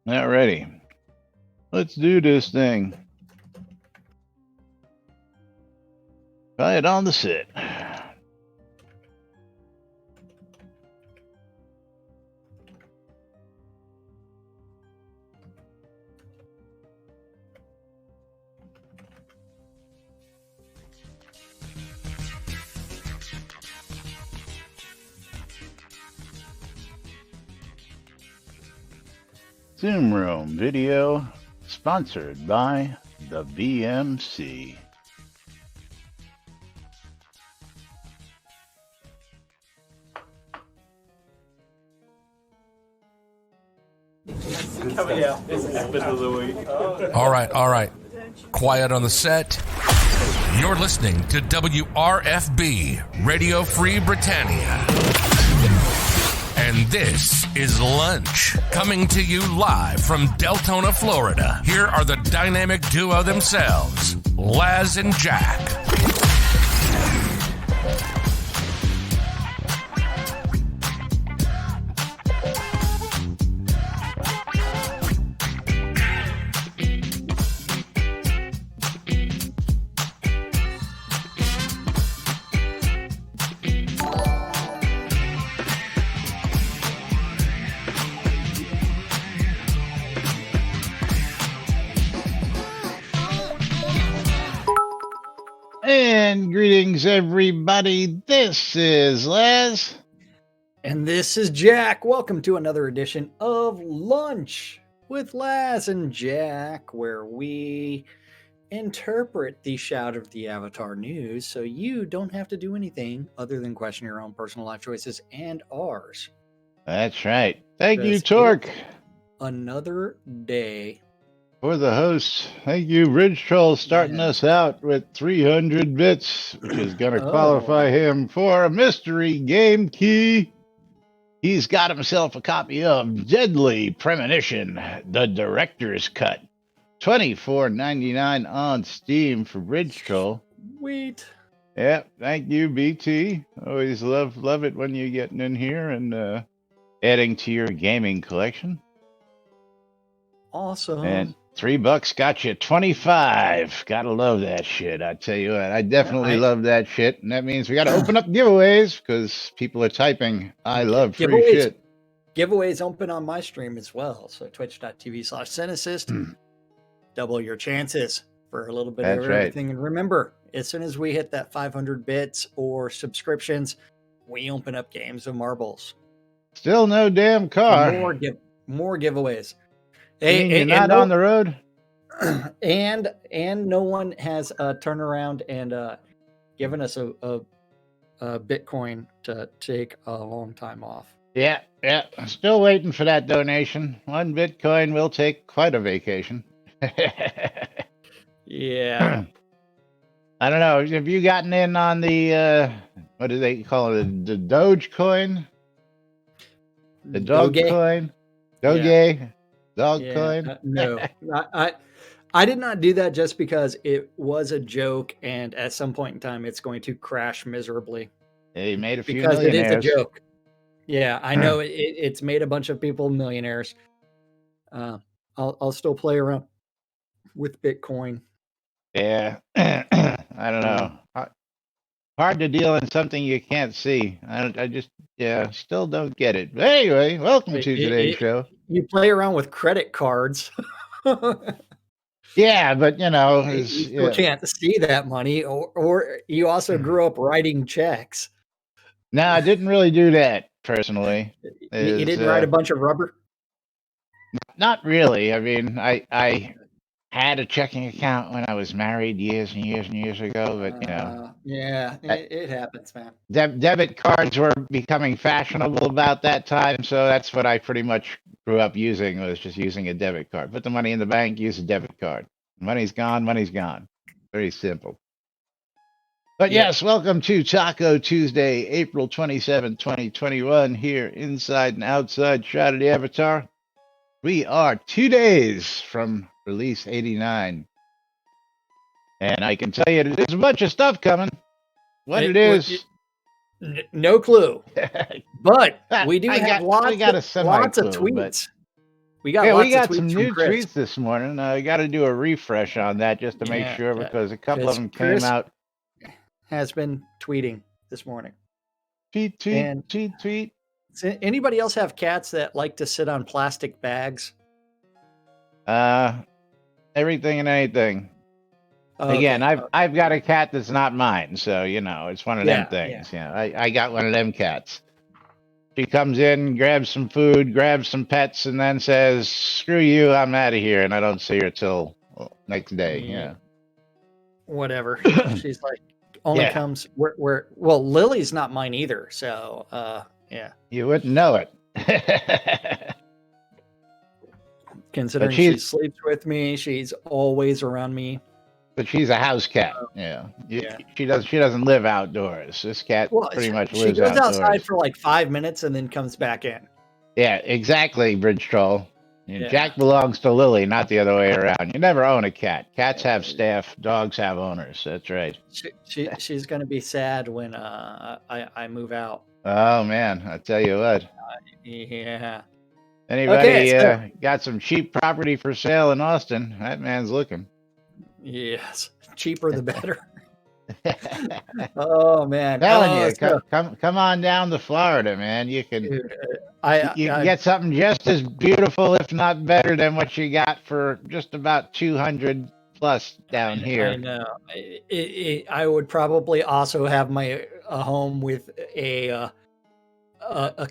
Alrighty. Let's do this thing. Try it on the set. Zoom Room video sponsored by the BMC. All right. Quiet on the set. You're listening to WRFB, Radio Free Britannia. And this is Lunch, coming to you live from Deltona, Florida. Here are the dynamic duo themselves, Laz and Jack. And greetings, everybody. This is Les. And this is Jack. Welcome to another edition of Lunch with Laz and Jack, where we interpret the shout of the Avatar news so you don't have to do anything other than question your own personal life choices and ours. That's right. Thank you, Torque. Another day. For the host, thank you, Ridge Troll, starting us out with 300 bits, which is going to qualify him for a mystery game key. He's got himself a copy of Deadly Premonition, the Director's Cut. $24.99 on Steam for Ridge Troll. Sweet. Yeah, thank you, BT. Always love it when you're getting in here and adding to your gaming collection. Awesome. And $3 got you 25. Gotta love that shit. I tell you what, I definitely love that shit. And that means we gotta open up giveaways because people are typing, I love free shit. Giveaways open on my stream as well. So twitch.tv/Cinesist. Double your chances for a little bit of everything. Right. And remember, as soon as we hit that 500 bits or subscriptions, we open up games of marbles. Still no damn car. More giveaways. You're not on the road? And no one has turned around and given us a Bitcoin to take a long time off. Yeah. Still waiting for that donation. 1 Bitcoin will take quite a vacation. Yeah. I don't know. Have you gotten in on the, what do they call it? The Dogecoin? The Dogecoin? Doge? Yeah. Dogcoin? No, I did not do that just because it was a joke, and at some point in time, it's going to crash miserably. Yeah, you made a few because millionaires. It is a joke. Yeah, I know it's made a bunch of people millionaires. I'll still play around with Bitcoin. Yeah, I don't know. Hard to deal in something you can't see. I just still don't get it. But anyway, welcome to today's show. You play around with credit cards. Yeah, but you still can't see that money, or you also grew up writing checks. No, I didn't really do that personally. You didn't write a bunch of rubber? Not really. I mean, I had a checking account when I was married years and years ago, but it happens, man. Debit cards were becoming fashionable about that time, so that's what I pretty much grew up using, was just using a debit card. Put the money in the bank, use a debit card. Money's gone. Very simple. But yes, welcome to Taco Tuesday, April 27, 2021, here inside and outside Shroud of the Avatar. We are 2 days from release 89. And I can tell you there's a bunch of stuff coming. No clue. But we do have lots of tweets. We got Yeah, we lots of got tweets some from new Chris. tweets this morning. I got to do a refresh on that just to make Yeah, sure yeah. because a couple of them came Chris out. has been tweeting this morning. Tweet, tweet, And tweet, tweet. does anybody else have cats that like to sit on plastic bags? Everything and anything. Okay. Again, I've got a cat that's not mine, so it's one of them Yeah, things. I got one of them cats. She comes in, grabs some food, grabs some pets, and then says, "Screw you, I'm out of here," and I don't see her till next day. Yeah. Whatever. She's like only Yeah. comes where well, Lily's not mine either. So yeah. You wouldn't know it. Considering she sleeps with me, she's always around me. But she's a house cat. Yeah. She doesn't live outdoors. This cat pretty much lives she goes outdoors. outside for like 5 minutes and then comes back in. Yeah, exactly, Bridge Troll. Jack belongs to Lily, not the other way around. You never own a cat. Cats have staff, dogs have owners. That's right. She's gonna be sad when I move out. Oh man, I tell you what. Yeah. Anybody got some cheap property for sale in Austin? That man's looking. Yes, cheaper the better. Oh man, telling you, come on down to Florida, man. You can you can get something just as beautiful, if not better, than what you got for just about 200 plus down here. I know. I would probably also have a home with a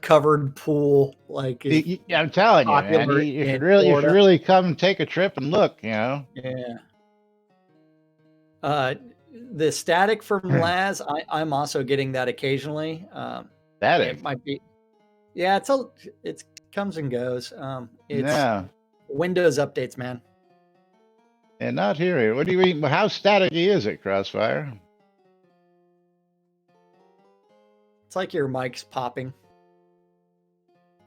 covered pool, like I'm telling you, man. You should really come and take a trip and look. Yeah. The static from Laz, I'm also getting that occasionally. Static. It might be. Yeah, it comes and goes. It's Windows updates, man. And not here. What do you mean? How staticky is it, Crossfire? It's like your mic's popping.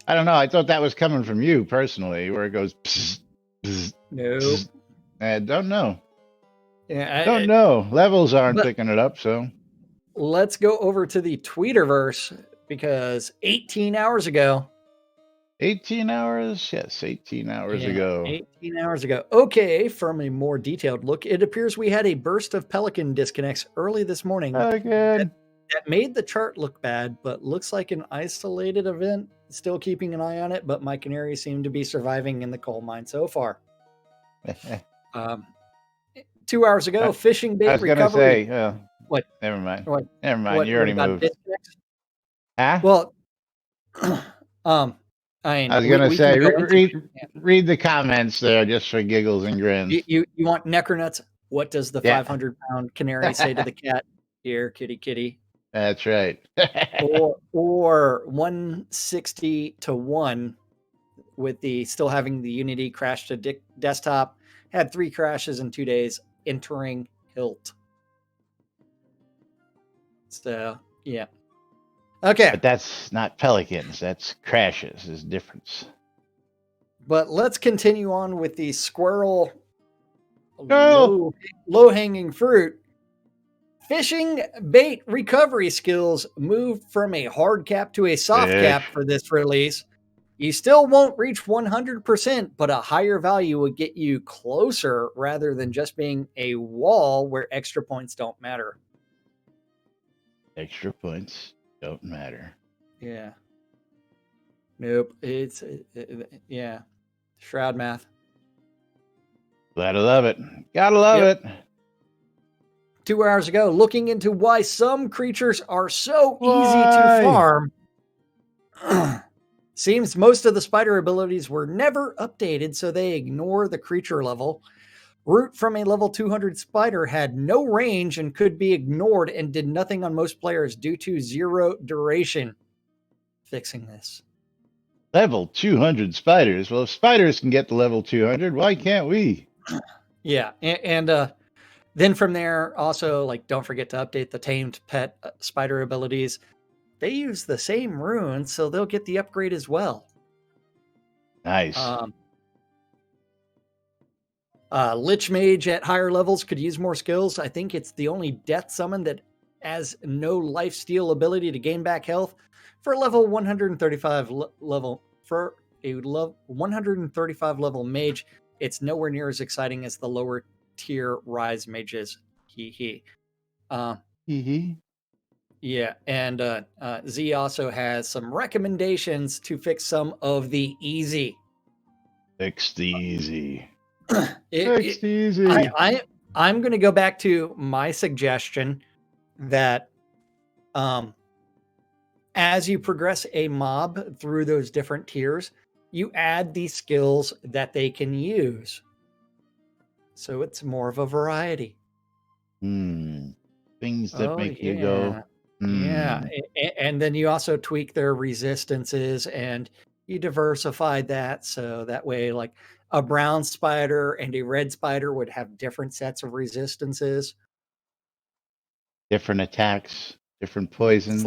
I don't know. I thought that was coming from you personally, where it goes. Psst, psst, no. Psst. I don't know. Yeah, I don't know. Levels aren't picking it up, so. Let's go over to the Tweeterverse because 18 hours ago. 18 hours? Yes, 18 hours ago. 18 hours ago. Okay, from a more detailed look, it appears we had a burst of Pelican disconnects early this morning. Again. That made the chart look bad, but looks like an isolated event. Still keeping an eye on it, but my canaries seem to be surviving in the coal mine so far. 2 hours ago, fishing bait recovery. I was going to say, what? Never mind. What? Never mind. You already moved. Huh? Well, I was going to say, read the comments there just for giggles and grins. You want Necronuts? What does the 500-pound canary say to the cat? Here, kitty, kitty. That's right. or 160 to 1 with the still having the Unity crash to desktop. Had 3 crashes in 2 days, entering Hilt. So, yeah. Okay. But that's not Pelicans. That's crashes. There's a difference. But let's continue on with the squirrel low-hanging fruit. Fishing bait recovery skills moved from a hard cap to a soft cap for this release. You still won't reach 100%, but a higher value would get you closer rather than just being a wall where extra points don't matter. Extra points don't matter. Yeah. Nope. Shroud math. Gotta love it. Gotta love it. 2 hours ago, looking into why some creatures are so easy to farm. Seems most of the spider abilities were never updated, so they ignore the creature level. Root from a level 200 spider had no range and could be ignored and did nothing on most players due to 0 duration. Fixing this. Level 200 spiders? Well, if spiders can get to level 200, why can't we? Yeah, and then from there, also, don't forget to update the tamed pet spider abilities. They use the same runes, so they'll get the upgrade as well. Nice. Lich Mage at higher levels could use more skills. I think it's the only death summon that has no lifesteal ability to gain back health for level 135 level. For a 135 level mage. It's nowhere near as exciting as the lower tier rise mages. He. Hee. Yeah, and Z also has some recommendations to fix some of the easy. Fix the easy. It- Fix it- the easy. I'm going to go back to my suggestion that as you progress a mob through those different tiers, you add these skills that they can use. So it's more of a variety. Things that Oh, make you go, yeah. Yeah. And then you also tweak their resistances and you diversify that. So that way, like a brown spider and a red spider would have different sets of resistances. different attacks, different poisons.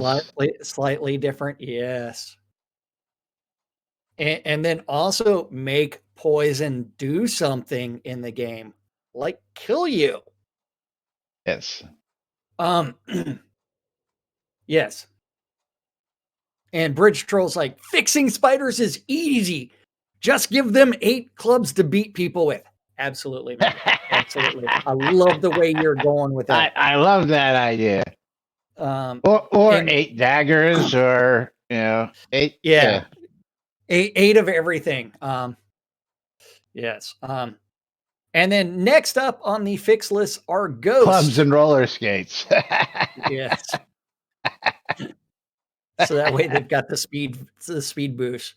Slightly different. Yes. And then also make poison do something in the game, like kill you. Yes. Um, yes. And Bridge Troll's like, fixing spiders is easy. Just give them 8 clubs to beat people with. Absolutely, man. Absolutely. I love the way you're going with that. I love that idea. Um, Or and 8 daggers, or 8. yeah, 8 of everything. Yes. And then next up on the fix list are ghosts. Clubs and roller skates. Yes. So that way they've got the speed boost.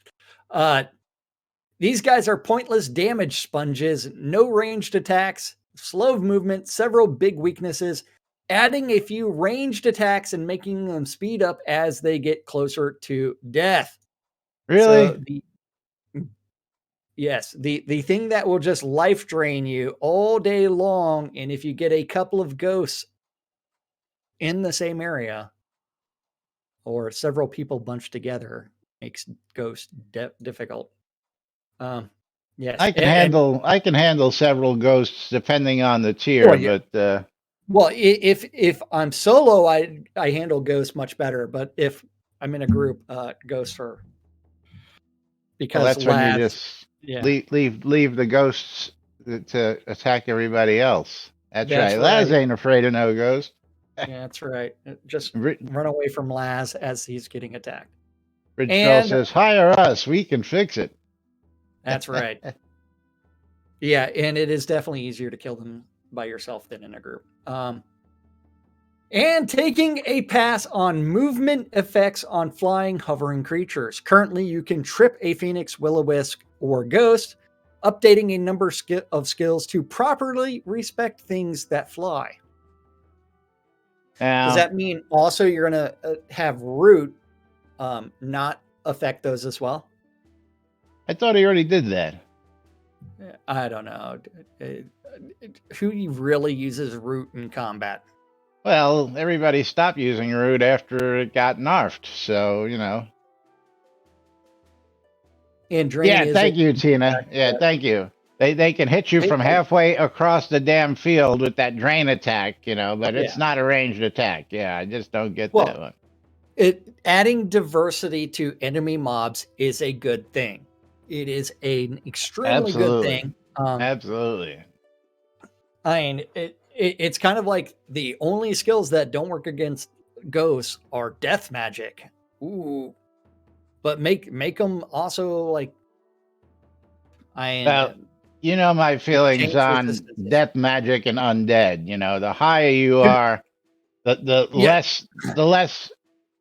These guys are pointless damage sponges, no ranged attacks, slow movement, several big weaknesses, adding a few ranged attacks and making them speed up as they get closer to death. Really? So the thing that will just life drain you all day long, and if you get a couple of ghosts in the same area or several people bunched together, makes ghost difficult. Yes, I can handle several ghosts depending on the tier, well, yeah. but Well, if I'm solo, I handle ghosts much better. But if I'm in a group, ghosts are because that's when you lads, just yeah, leave the ghosts to attack everybody else. That's that's right. Laz right. ain't afraid of no ghost. Yeah, that's right. Just Bridge run away from Laz as he's getting attacked. Troll And says, "Hire us. We can fix it." that's right. Yeah, and it is definitely easier to kill them by yourself than in a group. And taking a pass on movement effects on flying, hovering creatures. Currently, you can trip a phoenix, will-o-wisp, or ghost, updating a number of skills to properly respect things that fly. Does Now, that mean also you're going to have root not affect those as well? I thought he already did that. I don't know. Who really uses root in combat? Well, everybody stopped using root after it got nerfed, so And drain Yeah, is thank you, Tina. Yeah, thank you. They can hit you from halfway across the damn field with that drain attack, but it's not a ranged attack. Yeah, I just don't get that one. Adding diversity to enemy mobs is a good thing. It is an extremely good thing. Absolutely. I mean, it's kind of like the only skills that don't work against ghosts are death magic. Ooh, but make them also like. Well, my feelings on death magic and undead. The higher you are, the less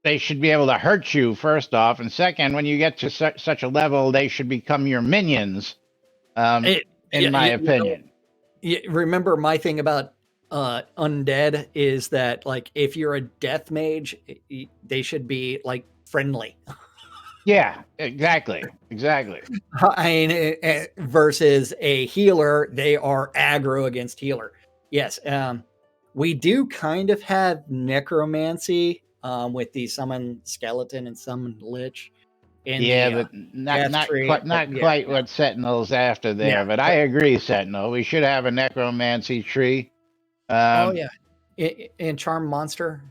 they should be able to hurt you, first off, and second, when you get to such a level, they should become your minions. In my opinion. Remember my thing about undead is that like if you're a death mage, they should be like friendly. Yeah, exactly. I mean, versus a healer, they are aggro against healer. Yes, we do kind of have necromancy with the summon skeleton and summon lich. But not quite what Sentinel's after there. But I agree, Sentinel. We should have a necromancy tree. And charm monster.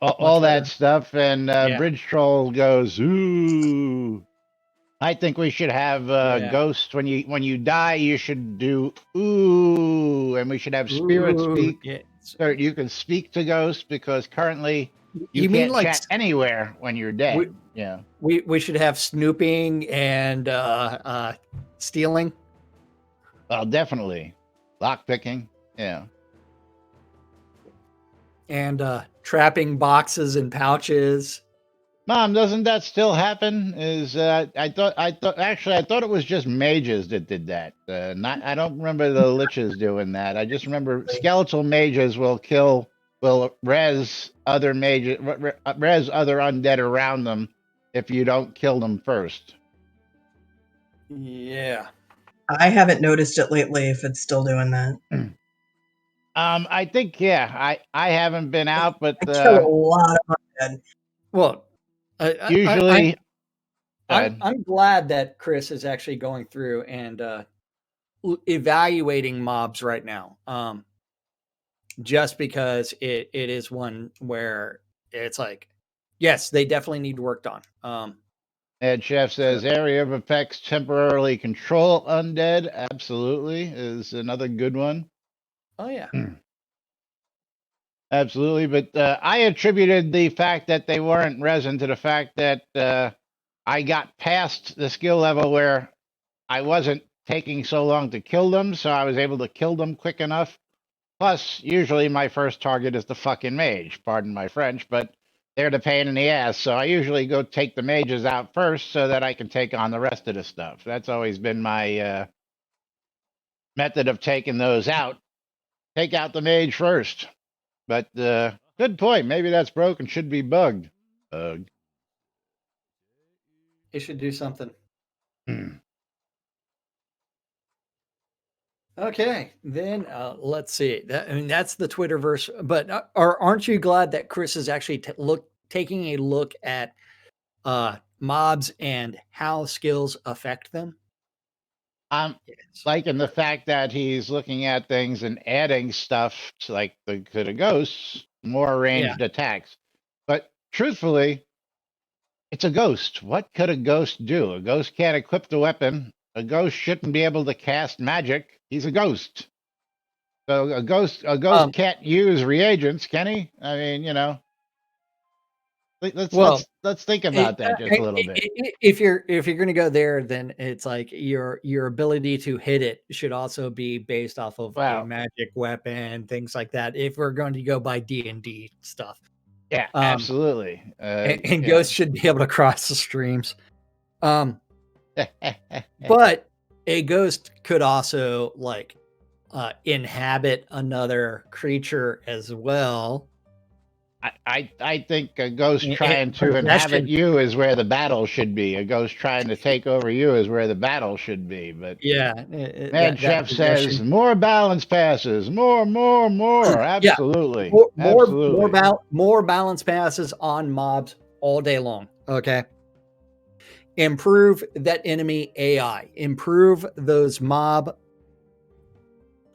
All that stuff, and Bridge Troll goes, ooh. I think we should have Yeah. ghosts when you die. You should do ooh, and we should have spirit Ooh, speak. yeah. So you can speak to ghosts because currently you You mean can't like chat anywhere when you're dead. Yeah. we should have snooping and stealing? Well, definitely. Lock picking. Yeah. And trapping boxes and pouches. Mom, doesn't that still happen? I thought it was just mages that did that. Not I don't remember the liches doing that. I just remember skeletal mages will res other mages, res other undead around them if you don't kill them first. Yeah. I haven't noticed it lately if it's still doing that. I think yeah. I haven't been out, but I kill a lot of undead. Well, usually I'm glad that Chris is actually going through and evaluating mobs right now. Just because it is one where it's like, yes, they definitely need worked on. Ed Chef says area of effects temporarily control undead. Absolutely is another good one. Oh yeah. Absolutely. But I attributed the fact that they weren't resin to the fact that I got past the skill level where I wasn't taking so long to kill them, so I was able to kill them quick enough. Plus, usually my first target is the fucking mage, pardon my French, but they're the pain in the ass. So I usually go take the mages out first so that I can take on the rest of the stuff. That's always been my method of taking those out. Take out the mage first. But good point. Maybe that's broken, should be bugged. Bugged. It should do something. Okay, then let's see. I mean, that's the Twitterverse. But aren't you glad that Chris is actually taking a look at mobs and how skills affect them? I'm Yes. liking the fact that he's looking at things and adding stuff to, like to the ghosts, more ranged attacks. But truthfully, it's a ghost. What could a ghost do? A ghost can't equip the weapon. A ghost shouldn't be able to cast magic. He's a ghost. So a ghost can't use reagents, can he? I mean, let's think about that just a little bit. If you're going to go there, then it's like your ability to hit it should also be based off of a magic weapon, things like that. If we're going to go by D&D stuff, yeah, absolutely. And ghosts should be able to cross the streams. But a ghost could also like inhabit another creature as well. I think a ghost trying to inhabit you is where the battle should be. A ghost trying to take over you is where the battle should be. But yeah, Mad Chef says more balance passes, more. Absolutely, more balance passes on mobs all day long. Okay. Improve that enemy AI. Improve those mob.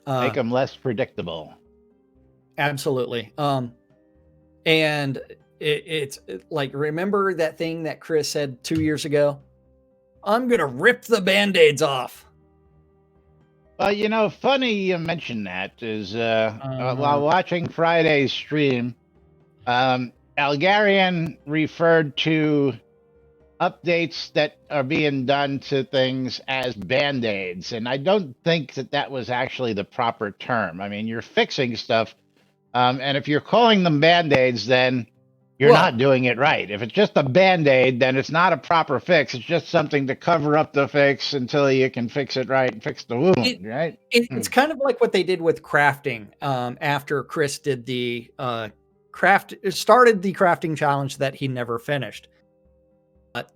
Make them less predictable. Absolutely. And it's like, remember that thing that Chris said 2 years ago? I'm going to rip the Band-Aids off. Funny you mention that is while watching Friday's stream, Algarian referred to updates that are being done to things as Band-Aids. And I don't think that was actually the proper term. I mean, you're fixing stuff. And if you're calling them Band-Aids, then you're not doing it right. If it's just a Band-Aid, then it's not a proper fix. It's just something to cover up the fix until you can fix it right and fix the wound, right? It's kind of like what they did with crafting after Chris did the started the crafting challenge that he never finished.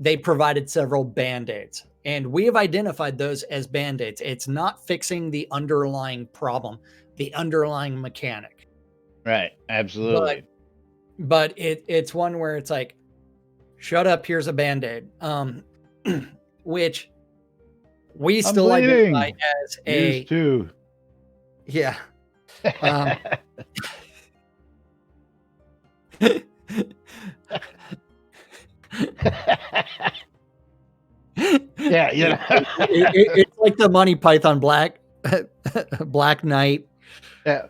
They provided several Band-Aids, and we have identified those as Band-Aids. It's not fixing the underlying problem, the underlying mechanic. Right, absolutely. But it's one where it's like, shut up, here's a Band-Aid. Which we still identify as a too. Yeah. Yeah, you know. It's like the Monty Python Black Knight. Yeah.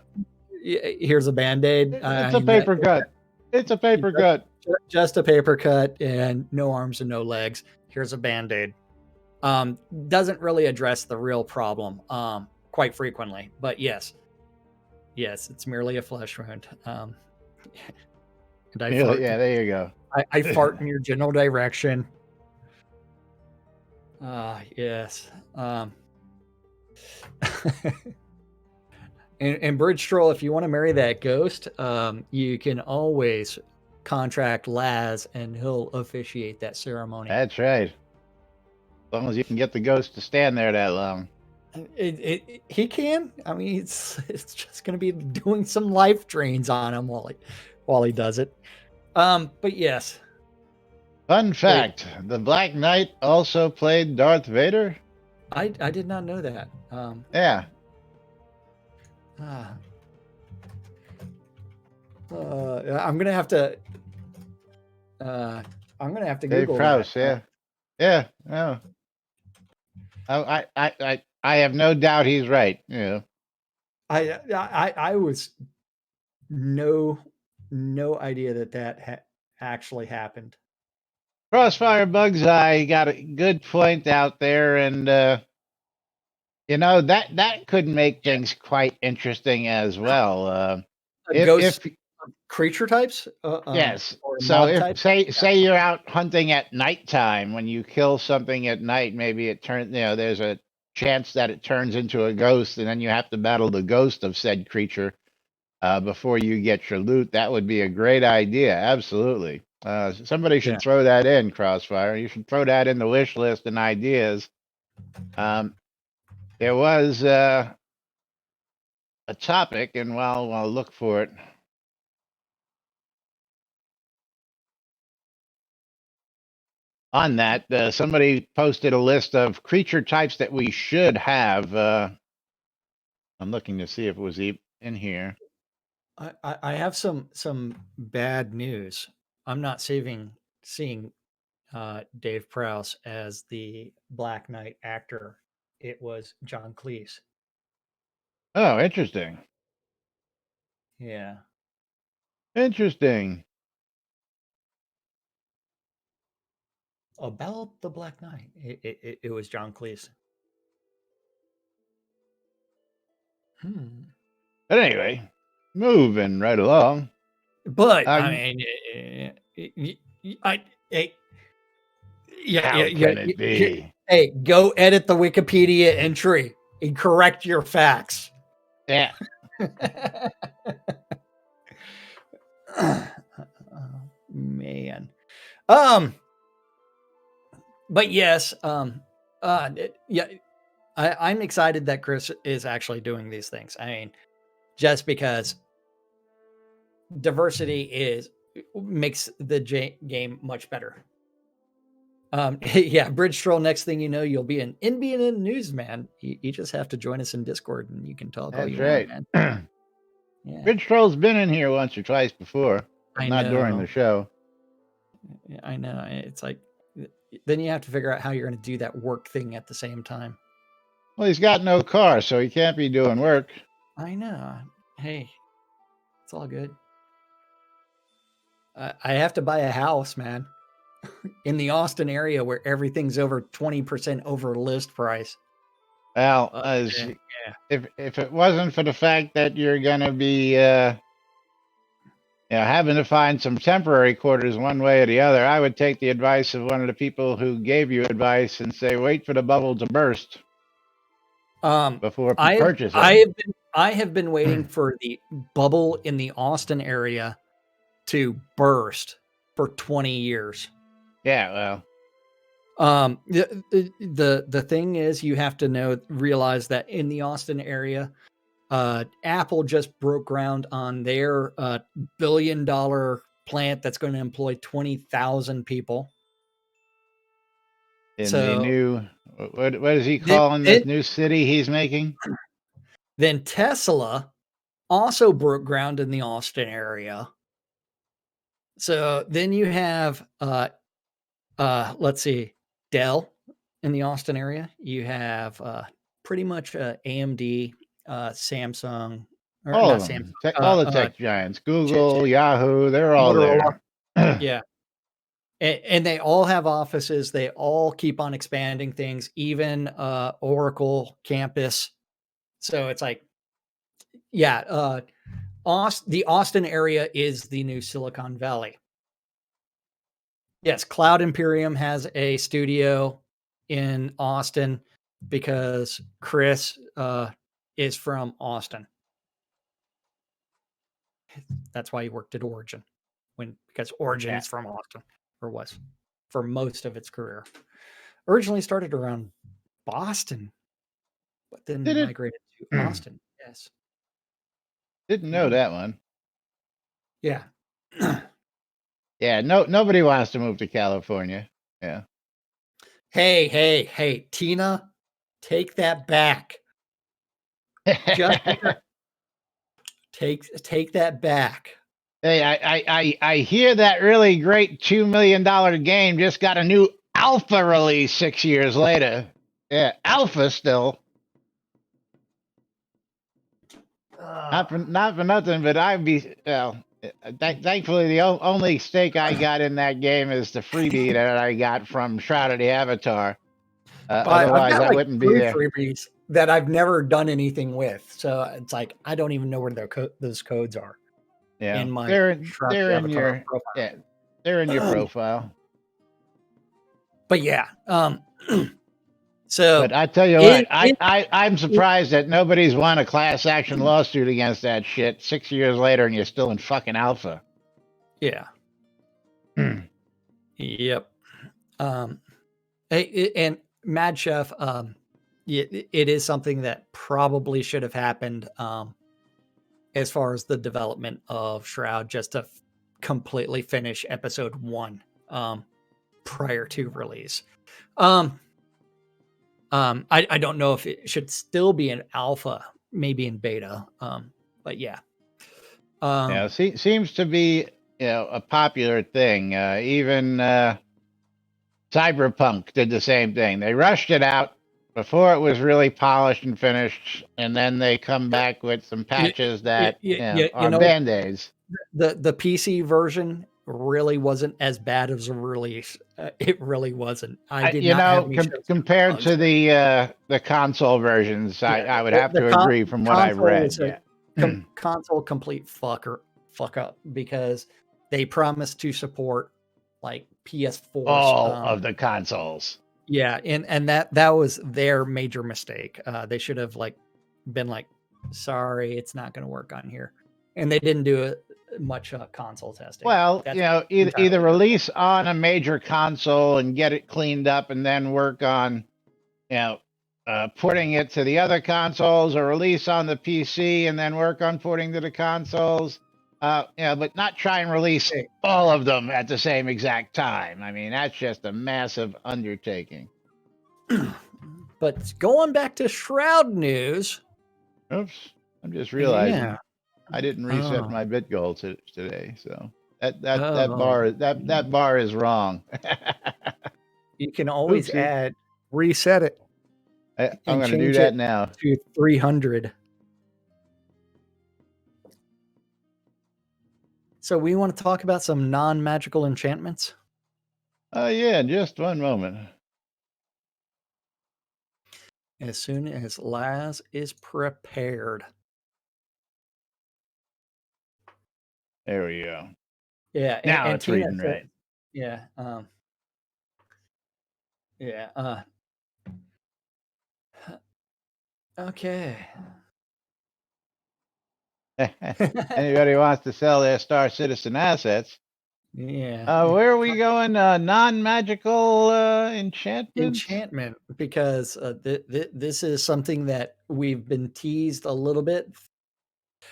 Here's a Band-Aid. It's a paper cut. It's a paper cut. Just a paper cut and no arms and no legs. Here's a Band-Aid. Doesn't really address the real problem quite frequently, but yes, it's merely a flesh wound. And Yeah, there you go. I fart in your general direction. Yes. And Bridge Stroll, if you want to marry that ghost, you can always contract Laz and he'll officiate that ceremony. That's right. As long as you can get the ghost to stand there that long. He can. I mean, it's just going to be doing some life drains on him while he does it. But yes. Fun fact: the Black Knight also played Darth Vader. I did not know that. Yeah. I'm gonna have to. I'm gonna have to Dave Google Prowse. that. Yeah. No. I have no doubt he's right. Yeah. I was no idea that actually happened. Crossfire Bugseye got a good point out there, and that could make things quite interesting as well. Ghost creature types. Yes. Or So mob if types? say you're out hunting at nighttime, when you kill something at night, maybe it turns. There's a chance that it turns into a ghost, and then you have to battle the ghost of said creature before you get your loot. That would be a great idea. Absolutely. Somebody should throw that in, Crossfire. You should throw that in the wish list and ideas. There was a topic, and I'll look for it. On that, somebody posted a list of creature types that we should have. I'm looking to see if it was in here. I have some bad news. I'm not seeing Dave Prowse as the Black Knight actor. It was John Cleese. Oh, interesting. Yeah. Interesting. About the Black Knight, it was John Cleese. But anyway, moving right along. But I mean, how can it be? Hey, go edit the Wikipedia entry and correct your facts. Yeah. Oh, man. But yes, yeah, I'm excited that Chris is actually doing these things. I mean, just because diversity makes the game much better. Yeah, Bridge Troll, next thing you know, you'll be an NBNN newsman. You just have to join us in Discord and you can talk all you want, man. Yeah. Bridge Troll's been in here once or twice before, but not during the show. I know. It's like, then you have to figure out how you're going to do that work thing at the same time. Well, he's got no car, so he can't be doing work. I know. Hey, it's all good. I have to buy a house, man, in the Austin area where everything's over 20% over list price. Well, if it wasn't for the fact that you're going to be having to find some temporary quarters one way or the other, I would take the advice of one of the people who gave you advice and say, wait for the bubble to burst before purchasing. I have been waiting for the bubble in the Austin area to burst for 20 years. Yeah, well. The thing is, you have to realize that in the Austin area, Apple just broke ground on their $1 billion plant that's going to employ 20,000 people. In the new, what is he calling this new city he's making? Then Tesla also broke ground in the Austin area. So then you have, let's see, Dell in the Austin area. You have pretty much AMD, Samsung, or All not of Samsung, them. All the tech giants. Google, Chipset, Yahoo, they're all Motorola. there. Yeah. And they all have offices. They all keep on expanding things, even Oracle campus. So it's like, yeah, the Austin area is the new Silicon Valley. Yes, Cloud Imperium has a studio in Austin because Chris is from Austin. That's why he worked at Origin, because Origin Yeah. is from Austin, or was for most of its career. Originally started around Boston, but then Did it? migrated to Austin. Yes. Didn't know that one. Yeah. Yeah, nobody wants to move to California. Yeah. Hey, Tina, take that back. Just take that back. Hey, I hear that really great $2 million game just got a new alpha release 6 years later. Yeah, alpha still. Not for nothing, but I'd be thankfully the only stake I got in that game is the freebie that I got from Shroud of the Avatar. I've Otherwise, got I like wouldn't be 3 there. freebies that I've never done anything with. So it's like I don't even know where those codes are Yeah, in my they're Shroud they're in Avatar your profile. yeah, they're in your profile. But yeah, so But I tell you what, I'm surprised that nobody's won a class action lawsuit against that shit 6 years later, and you're still in fucking alpha. yeah, yep. And Mad Chef, it is something that probably should have happened as far as the development of Shroud, just to completely finish episode 1 prior to release. I don't know if it should still be an alpha, maybe in beta. But yeah. Seems to be a popular thing. Even Cyberpunk did the same thing. They rushed it out before it was really polished and finished, and then they come back with some patches that are band-aids. The PC version really wasn't as bad as a release. It really wasn't. I did not have any compared to the console versions. I would have to agree from what I've read. Console complete fuck up, because they promised to support like PS4 all of the consoles. Yeah, and that was their major mistake. They should have been like, sorry, it's not going to work on here, and they didn't do much console testing. Well, either release on a major console and get it cleaned up, and then work on, porting it to the other consoles, or release on the PC and then work on porting to the consoles. But not try and release all of them at the same exact time. I mean, that's just a massive undertaking. But going back to Shroud news. Oops, I'm just realizing I didn't reset my bit goal today, so that bar is wrong. You can always reset it. I'm going to do that now. To 300. So we want to talk about some non-magical enchantments? Yeah, just one moment. As soon as Laz is prepared. There we go. Yeah. Now it's reading right. Yeah. Yeah. Okay. Anybody wants to sell their Star Citizen assets? Yeah. Where are we going? Non-magical enchantment, because this is something that we've been teased a little bit,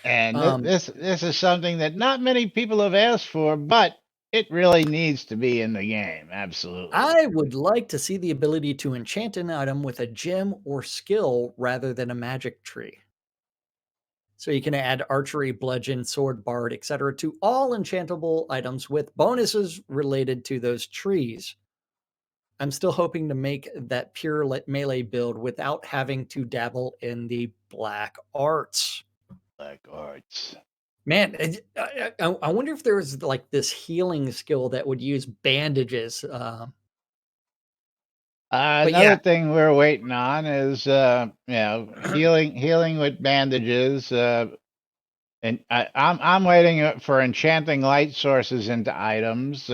and this is something that not many people have asked for, but it really needs to be in the game. Absolutely. I would like to see the ability to enchant an item with a gem or skill rather than a magic tree. So you can add archery, bludgeon, sword, bard, etc. to all enchantable items with bonuses related to those trees. I'm still hoping to make that pure melee build without having to dabble in the black arts. Black arts. Man, I wonder if there was like this healing skill that would use bandages. But Another yeah, thing we're waiting on is healing with bandages. And I'm waiting for enchanting light sources into items.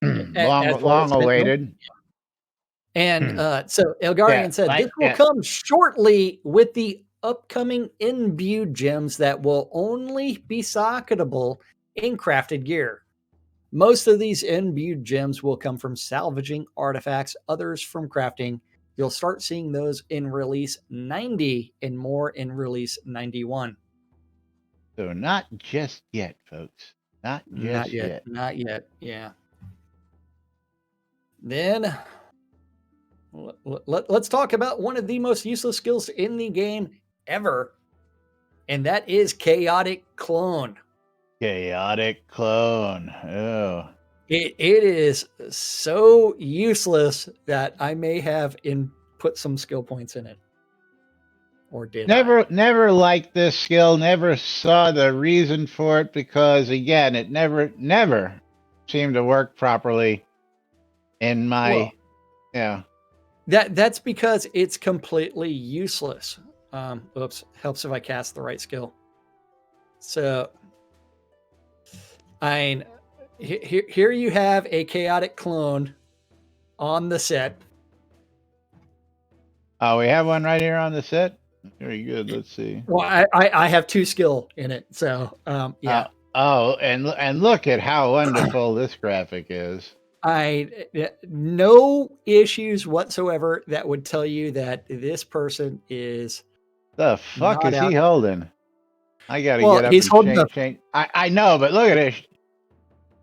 as well as Long Mithril. awaited. And so Yeah, Elgarian said this like will come shortly with the upcoming imbued gems that will only be socketable in crafted gear. Most of these imbued gems will come from salvaging artifacts, others from crafting. You'll start seeing those in release 90 and more in release 91. So not just yet, folks. Not Not just yet. yet. Not yet. Yeah. Then let's talk about one of the most useless skills in the game ever, and that is Chaotic Clone. Chaotic clone. Oh. It is so useless that I may have put some skill points in it. Or did I? Never liked this skill, never saw the reason for it because again, it never seemed to work properly in my Well, yeah. that's because it's completely useless. Oops, helps if I cast the right skill. So, here you have a chaotic clone on the set. Oh, we have one right here on the set. Very good. Let's see. Well, I have 2 skill in it, so yeah. Oh, and look at how wonderful this graphic is. No issues whatsoever that would tell you that this person is The fuck not is he out. holding? I got to Well, get up he's and holding change. I know, but look at this.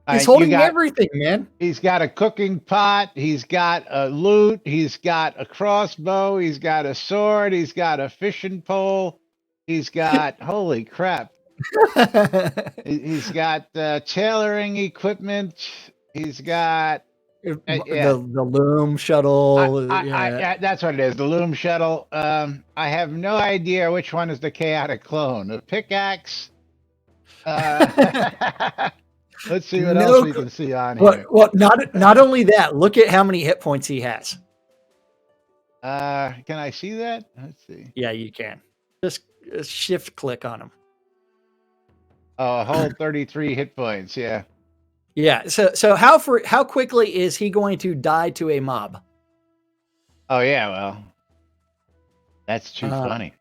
he's You holding got everything, man. he's got a cooking pot, he's got a lute, he's got a crossbow, he's got a sword, he's got a fishing pole, he's got holy crap. He's got tailoring equipment. He's got the loom shuttle. that's what it is. The loom shuttle. I have no idea which one is the chaotic clone. The pickaxe. Let's see what else we can see on here. Well, not only that. Look at how many hit points he has. Can I see that? Let's see. Yeah, you can. Just shift click on him. Oh, a whole 33 hit points. Yeah. Yeah. So how quickly is he going to die to a mob? Oh yeah. Well, that's too funny.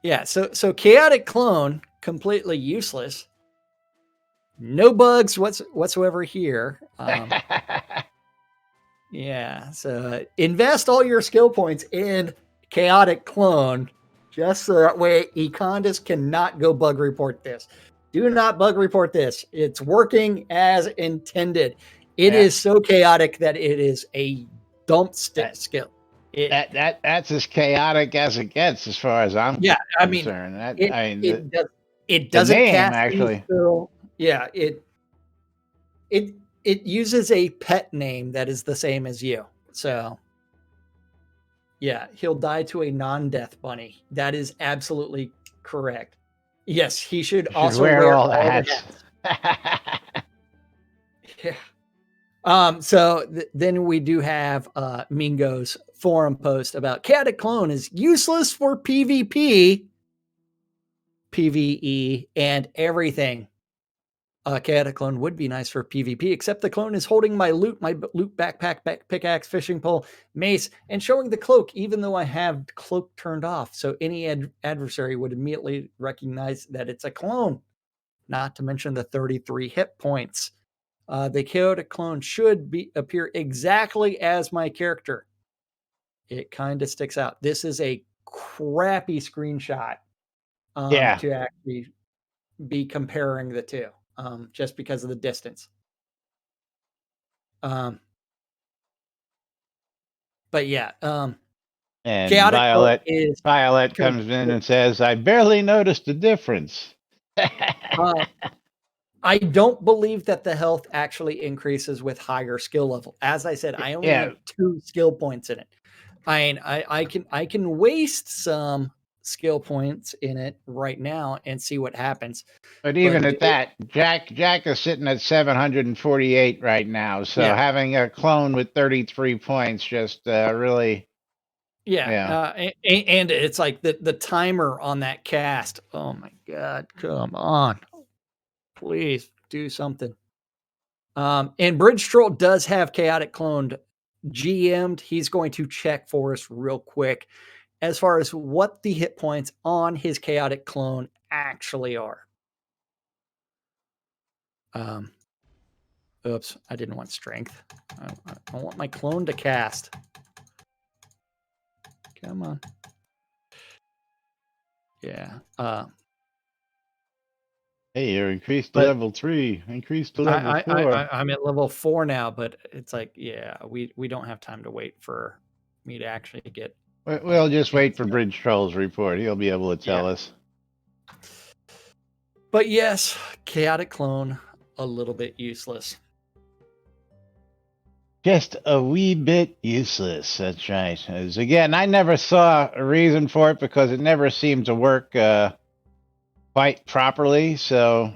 Yeah. So chaotic clone completely useless. No bugs whatsoever here. Yeah. So invest all your skill points in chaotic clone. Just so that way Econdis cannot go bug report this. Do not bug report this. It's working as intended. It is so chaotic that it is a dump skill. That's as chaotic as it gets, as far as I'm concerned. It doesn't name, cast actually. Yeah, it uses a pet name that is the same as you. So yeah, he'll die to a non-death bunny. That is absolutely correct. Yes, he should also wear all the hats. Yeah. So then we do have Mingo's forum post about chaotic clone is useless for PvP, PvE, and everything. Chaotic clone would be nice for PvP, except the clone is holding my loot backpack, pickaxe, fishing pole, mace, and showing the cloak, even though I have cloak turned off. So any adversary would immediately recognize that it's a clone, not to mention the 33 hit points. The chaotic clone should appear exactly as my character. It kind of sticks out. This is a crappy screenshot to actually be comparing the two. Just because of the distance. But yeah. And Chaotic Violet comes in and says, "I barely noticed the difference." I don't believe that the health actually increases with higher skill level. As I said, I only Yeah, have 2 skill points in it. I can waste some skill points in it right now and see what happens. but But even at that, Jack is sitting at 748 right now. So yeah, having a clone with 33 points just really, yeah, yeah. and it's like the timer on that cast. Oh my god, come on, please do something. And Bridge Troll does have chaotic cloned GM'd. He's going to check for us real quick as far as what the hit points on his chaotic clone actually are. Um, oops, I didn't want strength. I want my clone to cast. Come on. Yeah. Hey, you're increased to But level 3, increased to level 4. I'm at level 4 now, but it's like, yeah, we don't have time to wait for me to actually get. We'll just wait for Yeah. Bridge Troll's report. He'll be able to tell Yeah. us. But yes, chaotic clone, a little bit useless. Just a wee bit useless. That's right. As again, I never saw a reason for it because it never seemed to work quite properly. So,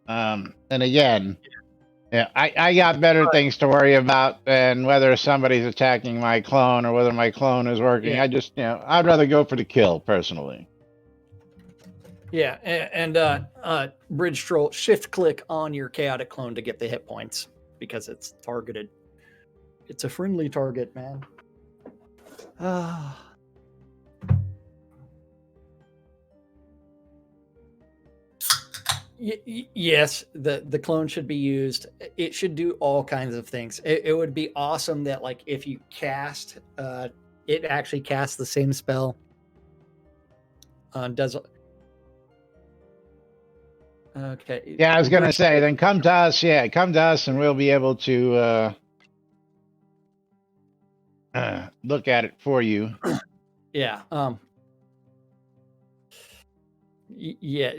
and again, yeah, I got better things to worry about than whether somebody's attacking my clone or whether my clone is working. Yeah. I just, I'd rather go for the kill personally. Yeah, and Bridge Troll, shift click on your chaotic clone to get the hit points because it's targeted. It's a friendly target, man. Yes, the clone should be used. It should do all kinds of things. It would be awesome that like if you cast, it actually casts the same spell. Does okay? Yeah, I was gonna Bridge say, Troll, then come to us. Yeah, come to us, and we'll be able to look at it for you. yeah. Yeah.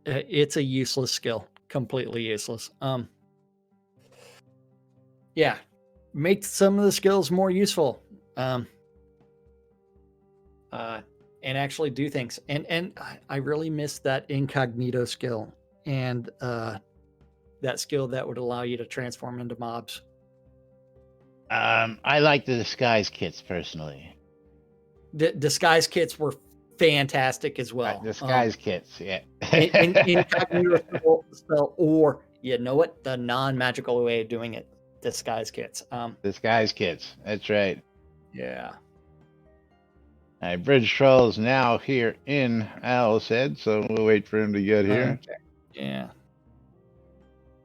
It's a useless skill. Completely useless. Yeah, make some of the skills more useful. And actually do things. And I really miss that incognito skill and that skill that would allow you to transform into mobs. I like the disguise kits personally. Disguise kits were fantastic as well. Disguise kits, yeah. Incognito spell, or you know what, the non-magical way of doing it, disguise kits. Disguise kits. That's right. Yeah. All right, Bridge Troll's now here in Owl's Head, so we'll wait for him to get here. Okay. Yeah.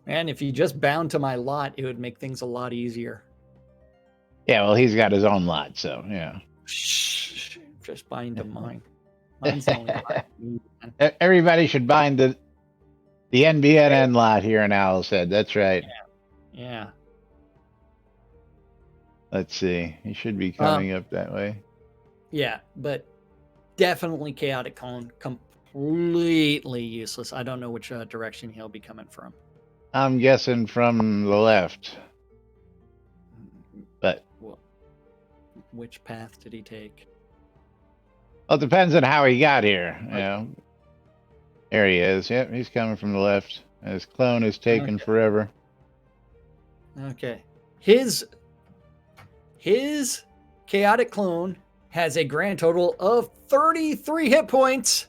Man, if you just bound to my lot, it would make things a lot easier. Yeah, well, he's got his own lot, so yeah. Shh, just bind to mine. Mine's the only lot I need, man. Everybody should bind the NBNN lot here in Owl's Head. That's right. Yeah. Let's see. He should be coming up that way. Yeah, but definitely chaotic cone, completely useless. I don't know which direction he'll be coming from. I'm guessing from the left. But which path did he take? well, it depends on how he got here. You know. There he is. Yep, he's coming from the left. His clone is taking forever. Okay. His chaotic clone has a grand total of 33 hit points.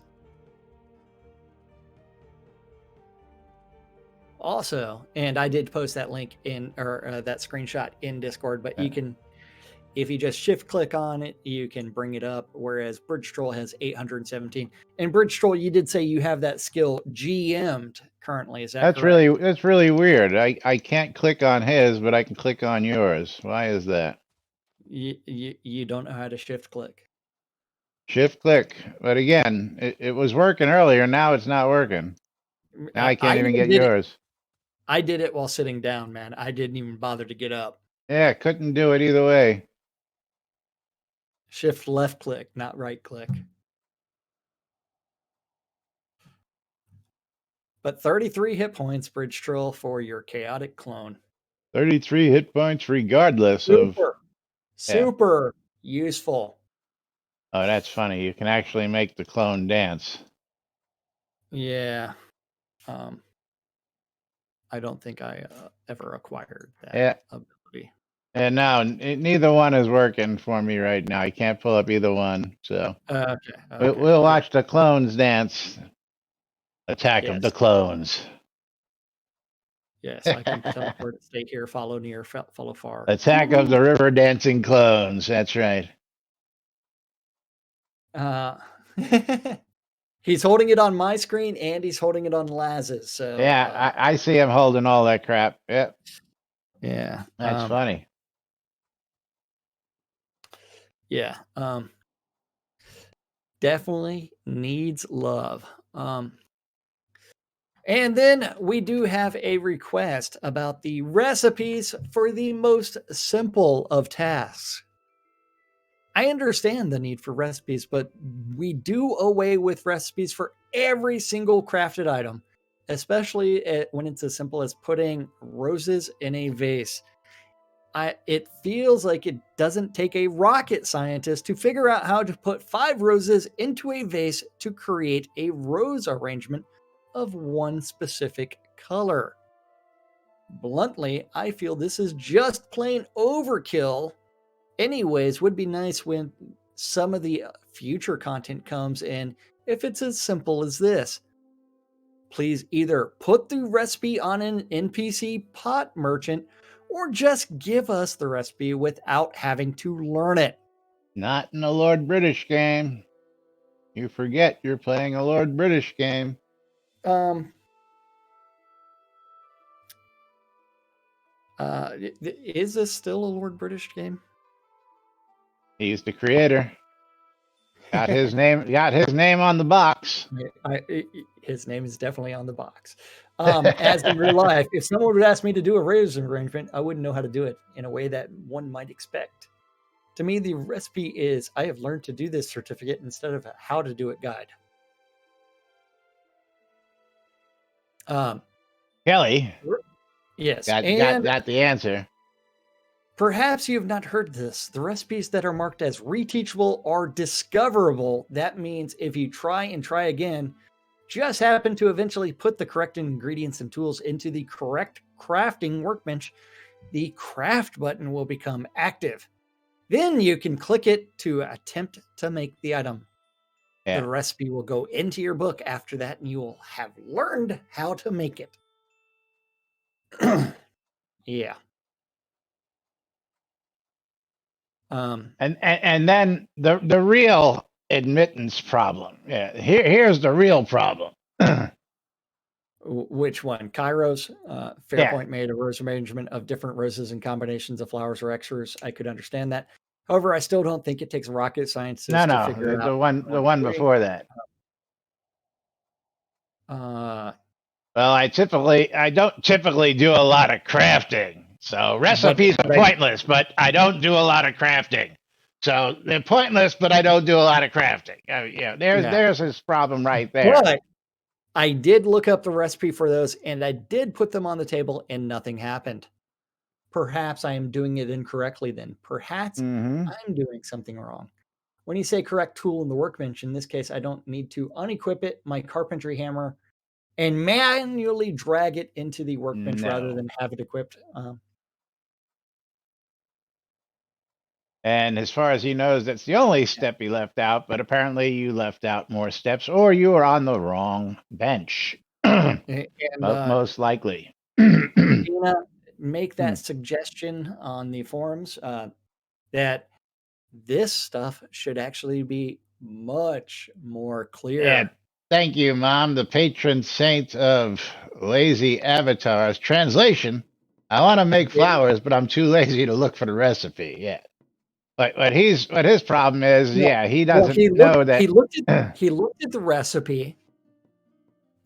Also, and I did post that link in, or that screenshot in Discord, but you can, if you just shift click on it, you can bring it up. Whereas Bridge Troll has 817. And Bridge Troll, you did say you have that skill GM'd currently. Is that correct? That's really weird. I can't click on his, but I can click on yours. Why is that? You don't know how to shift click. Shift click. But again, it was working earlier. Now it's not working. Now I can't even get yours. I did it while sitting down, man. I didn't even bother to get up. Yeah, couldn't do it either way. Shift left click, not right click. But 33 hit points, Bridge Troll, for your chaotic clone. 33 hit points regardless of... Super, Yeah. super useful. Oh, that's funny. You can actually make the clone dance. Yeah. I don't think I ever acquired that Yeah. ability. And now neither one is working for me right now. I can't pull up either one. So Okay. we'll watch the clones dance. Attack of the Yes. clones. Yes, I can teleport, stay here, follow near, follow far. Attack of the river dancing clones. That's right. He's holding it on my screen and he's holding it on Laz's. So Yeah, I see him holding all that crap. Yep. yeah, That's funny. Yeah, definitely needs love. And then we do have a request about the recipes for the most simple of tasks. I understand the need for recipes, but we do away with recipes for every single crafted item, especially when it's as simple as putting roses in a vase. It feels like it doesn't take a rocket scientist to figure out how to put 5 roses into a vase to create a rose arrangement of one specific color. Bluntly, I feel this is just plain overkill. Anyways, would be nice when some of the future content comes in if it's as simple as this. Please either put the recipe on an NPC pot merchant or just give us the recipe without having to learn it. Not in a Lord British game. You forget you're playing a Lord British game. Is this still a Lord British game? He's the creator. Got his name. Got his name on the box. His name is definitely on the box. As in real life, if someone would ask me to do a rose arrangement, I wouldn't know how to do it in a way that one might expect. To me, the recipe is I have learned to do this certificate instead of a how to do it guide. Kelly. Yes. Got the answer. Perhaps you have not heard this. The recipes that are marked as reteachable are discoverable. That means if you try and try again, just happen to eventually put the correct ingredients and tools into the correct crafting workbench, the craft button will become active. Then you can click it to attempt to make the item. Yeah. The recipe will go into your book after that, and you will have learned how to make it. Yeah. And then the real admittance problem. Yeah. Here's the real problem. Which one? Kairos. Fairpoint made a rose arrangement of different roses and combinations of flowers or extras. I could understand that. However, I still don't think it takes rocket scientists to figure it out. The one before that. Well, I don't typically do a lot of crafting. So recipes are pointless, but I don't do a lot of crafting. So they're pointless, but I don't do a lot of crafting. There's his problem right there. But I did look up the recipe for those, and I did put them on the table, and nothing happened. Perhaps I am doing it incorrectly then. Perhaps I'm doing something wrong. When you say correct tool in the workbench, in this case, I don't need to unequip it, my carpentry hammer, and manually drag it into the workbench rather than have it equipped. And as far as he knows, that's the only step he left out, but apparently you left out more steps or you were on the wrong bench. Most likely. Dina, make that suggestion on the forums that this stuff should actually be much more clear. Yeah. Thank you, Mom, the patron saint of lazy avatars. Translation: I want to make flowers, but I'm too lazy to look for the recipe. Yeah. But his problem is, he doesn't know that he looked at the recipe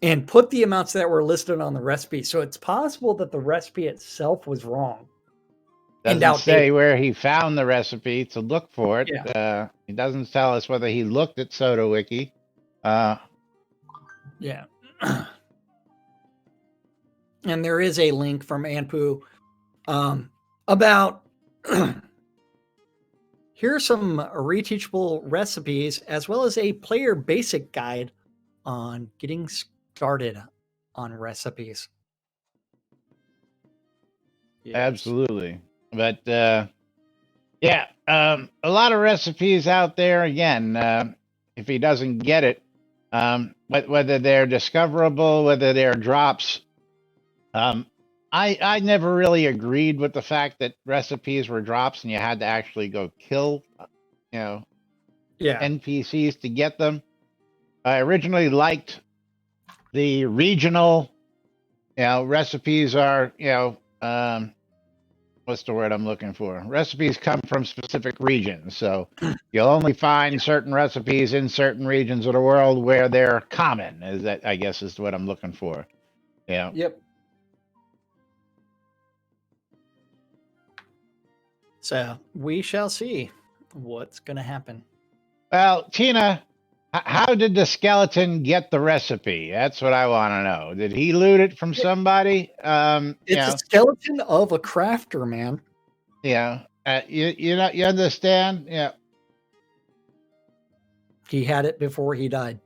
and put the amounts that were listed on the recipe. So it's possible that the recipe itself was wrong. Doesn't say where he found the recipe to look for it. Yeah. He doesn't tell us whether he looked at SodaWiki. Yeah. And there is a link from Anpu about here's some reteachable recipes as well as a player basic guide on getting started on recipes. Yes. Absolutely. But yeah, a lot of recipes out there. Again, if he doesn't get it, whether they're discoverable, whether they're drops, I never really agreed with the fact that recipes were drops and you had to actually go kill, Yeah. NPCs to get them. I originally liked the regional, recipes are, what's the word I'm looking for? Recipes come from specific regions. So you'll only find certain recipes in certain regions of the world where they're common, is that, I guess, is what I'm looking for. Yeah. Yep. So we shall see what's going to happen. Well, Tina, how did the skeleton get the recipe? That's what I want to know. Did he loot it from somebody? It's a skeleton of a crafter, man. Yeah. You understand? Yeah. He had it before he died.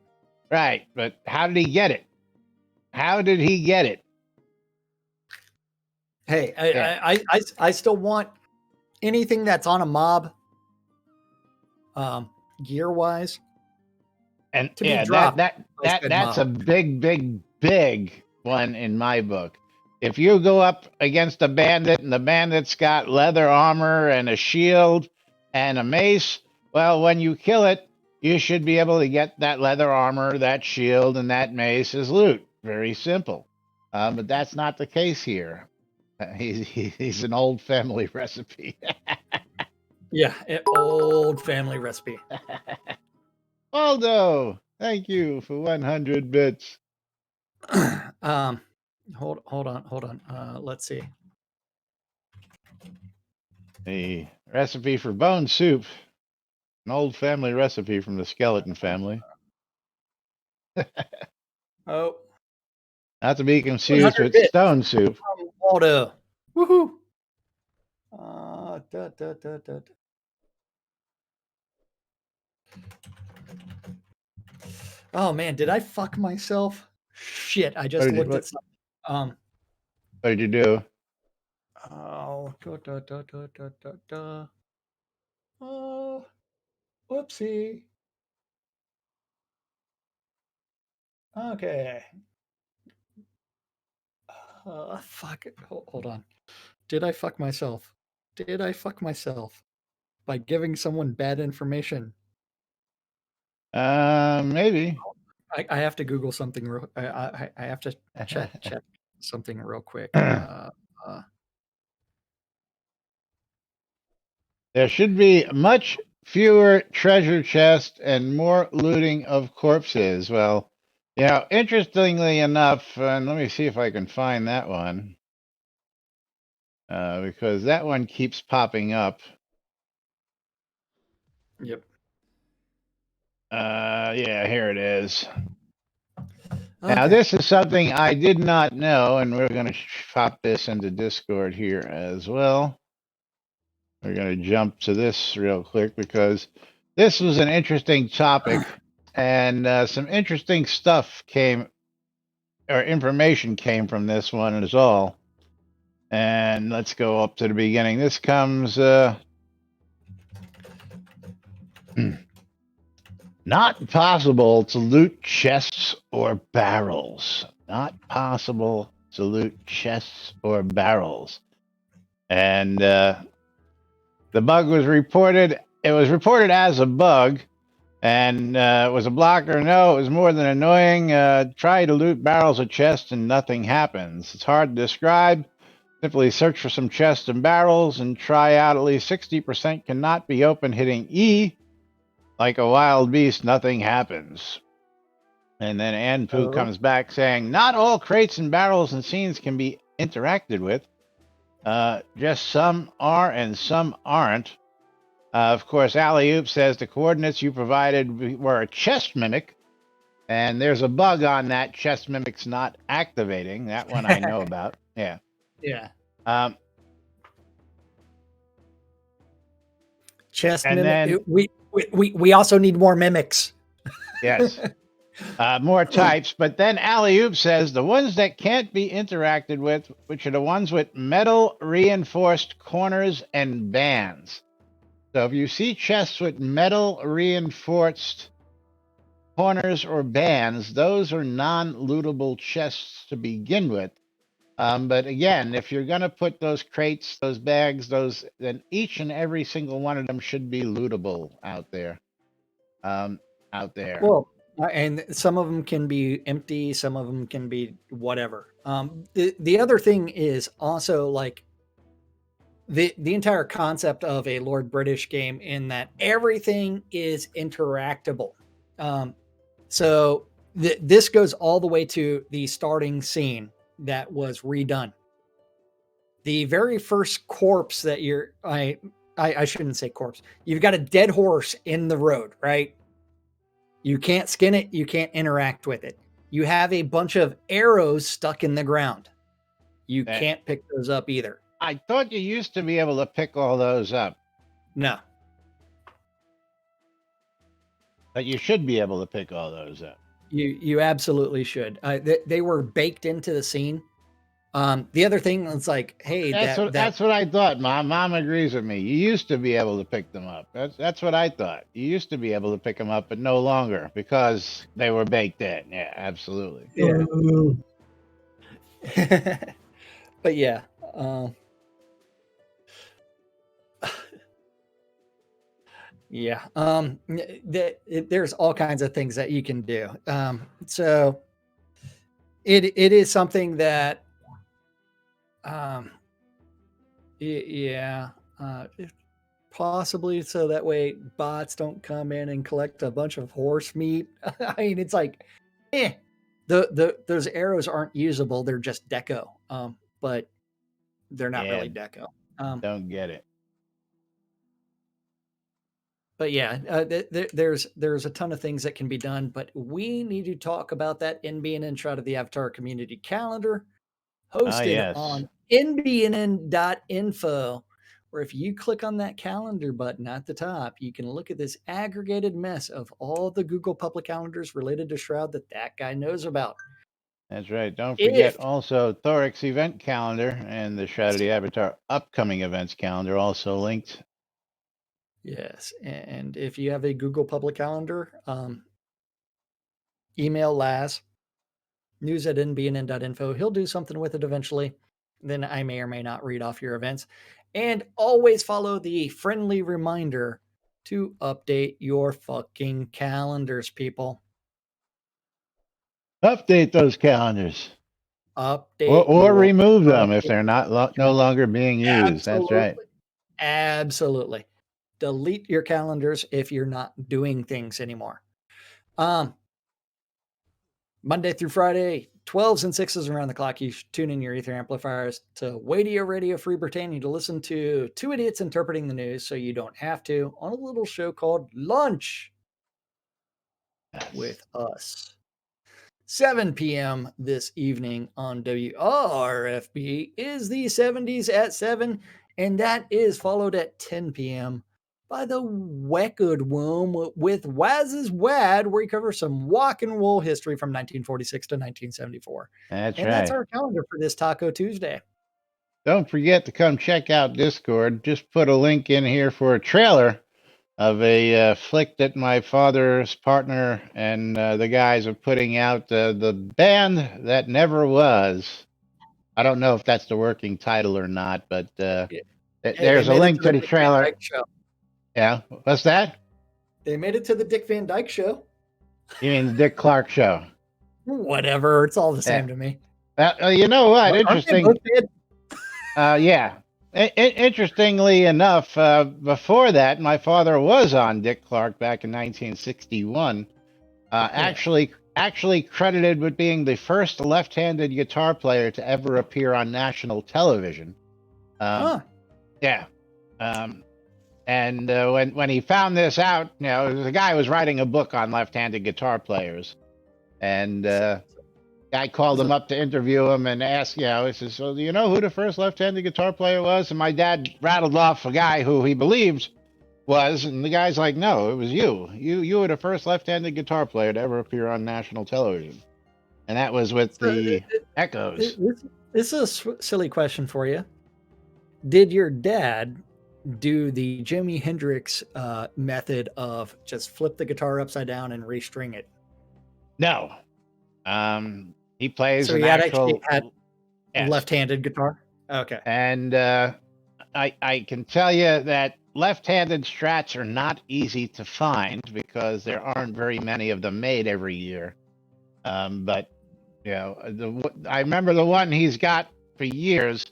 Right. But how did he get it? How did he get it? Hey, Yeah. I still want anything that's on a mob, gear wise, And to be yeah, dropped. that's a big one in my book. If you go up against a bandit and the bandit's got leather armor and a shield and a mace, well, when you kill it, you should be able to get that leather armor, that shield, and that mace as loot. Very simple. But that's not the case here. He's an old family recipe. Yeah, old family recipe. Aldo, thank you for 100 bits. Hold on. Let's see. A recipe for bone soup. An old family recipe from the skeleton family. Oh, Not to be confused 100 with bits stone soup. from Waldo. Woohoo! Da. Oh man, did I fuck myself? Shit, I just looked at something. What did you do? Oh, da. Oh, whoopsie. Okay. Fuck it. Hold on. Did I fuck myself? Did I fuck myself by giving someone bad information? Maybe. I have to Google something real. I have to check something real quick. There should be much fewer treasure chests and more looting of corpses. Well, interestingly enough, and let me see if I can find that one. Because that one keeps popping up. Yep. Yeah, here it is. Okay. Now, this is something I did not know, and we're going to pop this into Discord here as well. We're going to jump to this real quick because this was an interesting topic, and some interesting stuff information came from this one as all. And let's go up to the beginning. This comes, not possible to loot chests or barrels. Not possible to loot chests or barrels. And the bug was reported. It was reported as a bug, and was a blocker. No, it was more than annoying. Try to loot barrels or chests, and nothing happens. It's hard to describe. Simply search for some chests and barrels, and try out. At least 60% cannot be opened. Hitting E. Like a wild beast, nothing happens. And then Anpu comes back saying, not all crates and barrels and scenes can be interacted with. Just some are and some aren't. Of course, Alley Oop says the coordinates you provided were a chest mimic. And there's a bug on that chest mimics not activating. That one I know about. Yeah. Yeah. Um, Chest and mimic. then, We also need more mimics. yes, more types. But then Alley Oop says the ones that can't be interacted with, which are the ones with metal reinforced corners and bands. So if you see chests with metal reinforced corners or bands, those are non-lootable chests to begin with. But again, if you're going to put those crates, those bags, then each and every single one of them should be lootable out there. Out there. Well, and some of them can be empty, some of them can be whatever. The other thing is also like the entire concept of a Lord British game in that everything is interactable. So this goes all the way to the starting scene that was redone. The very first corpse that I shouldn't say corpse. You've got a dead horse in the road, right? You can't skin it, you can't interact with it. You have a bunch of arrows stuck in the ground. You can't pick those up either. I thought you used to be able to pick all those up. No. But you should be able to pick all those up. You absolutely should. They were baked into the scene. The other thing is like, hey, that's what I thought. Mom agrees with me. You used to be able to pick them up. That's what I thought. You used to be able to pick them up, but no longer because they were baked in. Yeah, absolutely. Yeah. But yeah. Yeah. There's all kinds of things that you can do. So it is something that possibly so that way bots don't come in and collect a bunch of horse meat. I mean, it's like those arrows aren't usable, they're just deco. But they're not really deco. Don't get it. But yeah, there's a ton of things that can be done, but we need to talk about that NBNN Shroud of the Avatar community calendar hosted on NBNN.info, where if you click on that calendar button at the top, you can look at this aggregated mess of all the Google public calendars related to Shroud that guy knows about. That's right. Don't forget also Thoric's event calendar and the Shroud of the Avatar upcoming events calendar also linked. Yes, and if you have a Google public calendar, email Laz, news@nbnn.info. He'll do something with it eventually. Then I may or may not read off your events. And always follow the friendly reminder to update your fucking calendars, people. Update those calendars. Update or remove them if they're not no longer being used. Absolutely. That's right. Absolutely. Delete your calendars if you're not doing things anymore. Monday through Friday, 12s and 6s around the clock. You should tune in your ether amplifiers to Radio Free Britannia to listen to two idiots interpreting the news so you don't have to on a little show called Lunch with us. 7 p.m. this evening on WRFB is the 70s at 7, and that is followed at 10 p.m. by the Wecked Womb with Waz's Wad, where we cover some walk and roll history from 1946 to 1974. That's right. And that's our calendar for this Taco Tuesday. Don't forget to come check out Discord. Just put a link in here for a trailer of a flick that my father's partner and the guys are putting out, the band that never was. I don't know if that's the working title or not, but there's a link to the trailer. Yeah, what's that? They made it to the Dick Van Dyke Show. You mean the Dick Clark Show? Whatever, it's all the same to me. You know what? Interesting. Yeah. Interestingly enough, before that, my father was on Dick Clark back in 1961. Actually credited with being the first left-handed guitar player to ever appear on national television. Yeah. And when he found this out, the guy was writing a book on left-handed guitar players, And guy called him up to interview him and asked, he says, "So do you know who the first left-handed guitar player was?" And my dad rattled off a guy who he believed was, and the guy's like, "No, it was you. You were the first left-handed guitar player to ever appear on national television." And that was with So, the Echoes. this is a silly question for you. Did your dad do the Jimi Hendrix method of just flip the guitar upside down and restring it? No. He plays So an he had actual actually had yes. left-handed guitar? Okay. And I can tell you that left-handed Strats are not easy to find because there aren't very many of them made every year. But I remember the one he's got for years.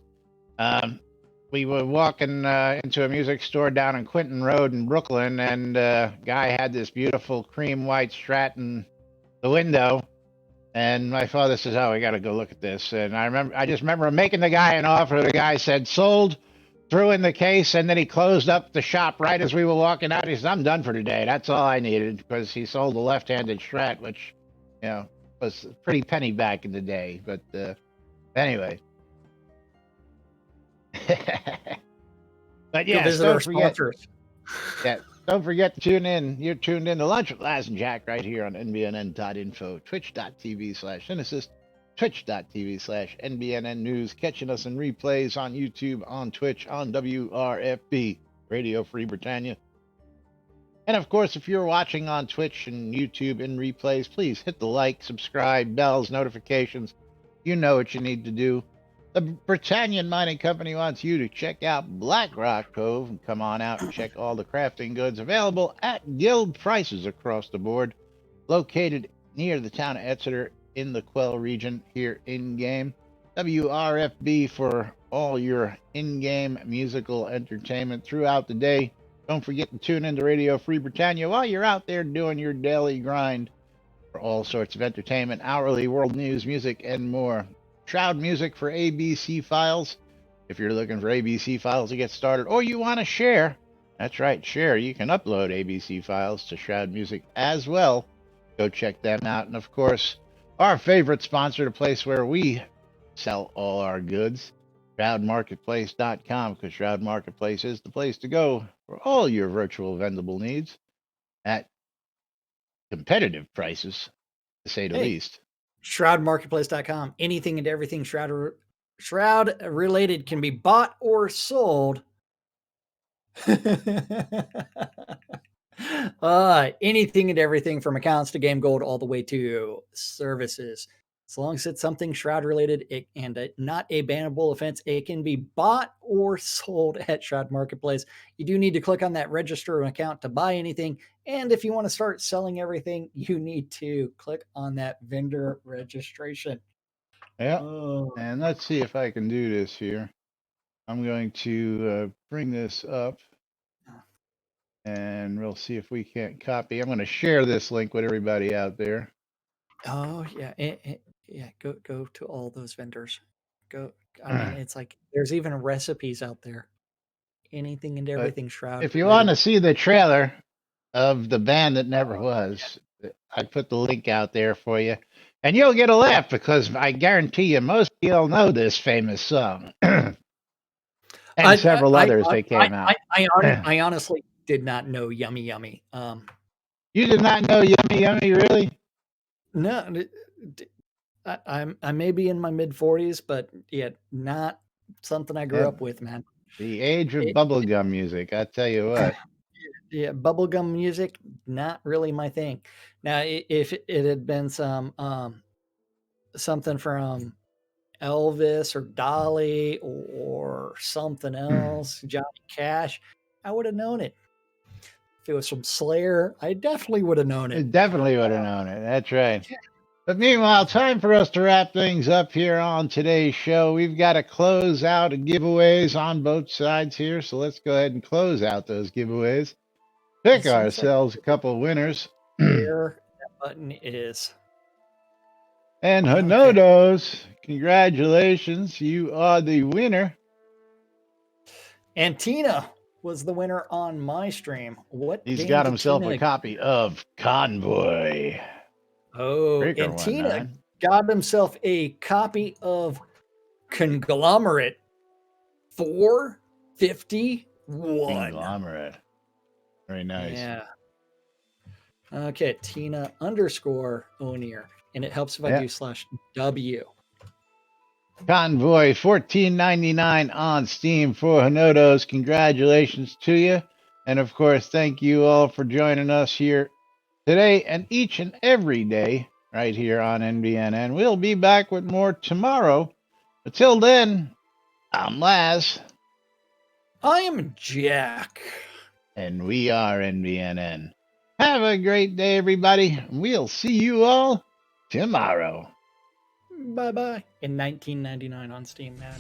We were walking into a music store down on Quinton Road in Brooklyn, and guy had this beautiful cream white Strat in the window. And my father says, "Oh, we got to go look at this." And I just remember him making the guy an offer. The guy said, "Sold," threw in the case, and then he closed up the shop right as we were walking out. He said, "I'm done for today. That's all I needed," because he sold a left-handed Strat, which, was a pretty penny back in the day. But anyway. But yes, visit our sponsors. Yeah, don't forget to tune in. You're tuned in to Lunch with Laz and Jack right here on NBNN.info, twitch.tv/Genesis, twitch.tv/NBNN News, catching us in replays on YouTube, on Twitch, on WRFB, Radio Free Britannia. And of course, if you're watching on Twitch and YouTube in replays, please hit the like, subscribe, bells, notifications. You know what you need to do. The Britannian Mining Company wants you to check out Black Rock Cove and come on out and check all the crafting goods available at guild prices across the board, located near the town of Exeter in the Quell region here in-game. WRFB for all your in-game musical entertainment throughout the day. Don't forget to tune into Radio Free Britannia while you're out there doing your daily grind for all sorts of entertainment, hourly world news, music, and more. Shroud music for ABC files. If you're looking for ABC files to get started, or you want to share, that's right, share. You can upload ABC files to Shroud Music as well. Go check them out. And of course, our favorite sponsor, the place where we sell all our goods, ShroudMarketplace.com, because Shroud Marketplace is the place to go for all your virtual vendable needs at competitive prices, to say the least. ShroudMarketplace.com. Anything and everything Shroud related can be bought or sold. Anything and everything from accounts to game gold all the way to services. As long as it's something Shroud related and not a bannable offense, it can be bought or sold at Shroud Marketplace. You do need to click on that register an account to buy anything. And if you want to start selling everything, you need to click on that vendor registration. Yeah. And let's see if I can do this here. I'm going to bring this up. And we'll see if we can't copy. I'm going to share this link with everybody out there. Oh, yeah. Yeah, go to all those vendors. Go. I mean, it's like there's even recipes out there. Anything and everything Shroud. If you want to see the trailer of the band that never was, I put the link out there for you. And you'll get a laugh because I guarantee you most people know this famous song. And several others that came out. I honestly did not know Yummy Yummy. You did not know Yummy Yummy, really? No, I may be in my mid 40s, but yet not something I grew up with, man. The age of bubblegum music, I tell you what. Yeah, bubblegum music, not really my thing. Now, if it had been some something from Elvis or Dolly or something else, Johnny Cash, I would have known it. If it was from Slayer, I definitely would have known it. I definitely would have known it. That's right. But meanwhile, time for us to wrap things up here on today's show. We've got to close out giveaways on both sides here. So let's go ahead and close out those giveaways. Pick ourselves a couple winners. Where that button is. And Honodos, congratulations. You are the winner. And Tina was the winner on my stream. He's got himself a copy of Convoy. Oh, Breaker and Tina 19. got himself a copy of Conglomerate 451. Conglomerate. Very nice. Yeah. Okay, Tina _ O'Near. And it helps if I Yeah. do /W. Convoy 14.99 on Steam for Hanotos. Congratulations to you. And of course, thank you all for joining us here today and each and every day right here on NBNN. We'll be back with more tomorrow. Until then, I'm Laz. I am Jack. And we are NBNN. Have a great day, everybody. We'll see you all tomorrow. Bye bye. In 1999 on Steam, man.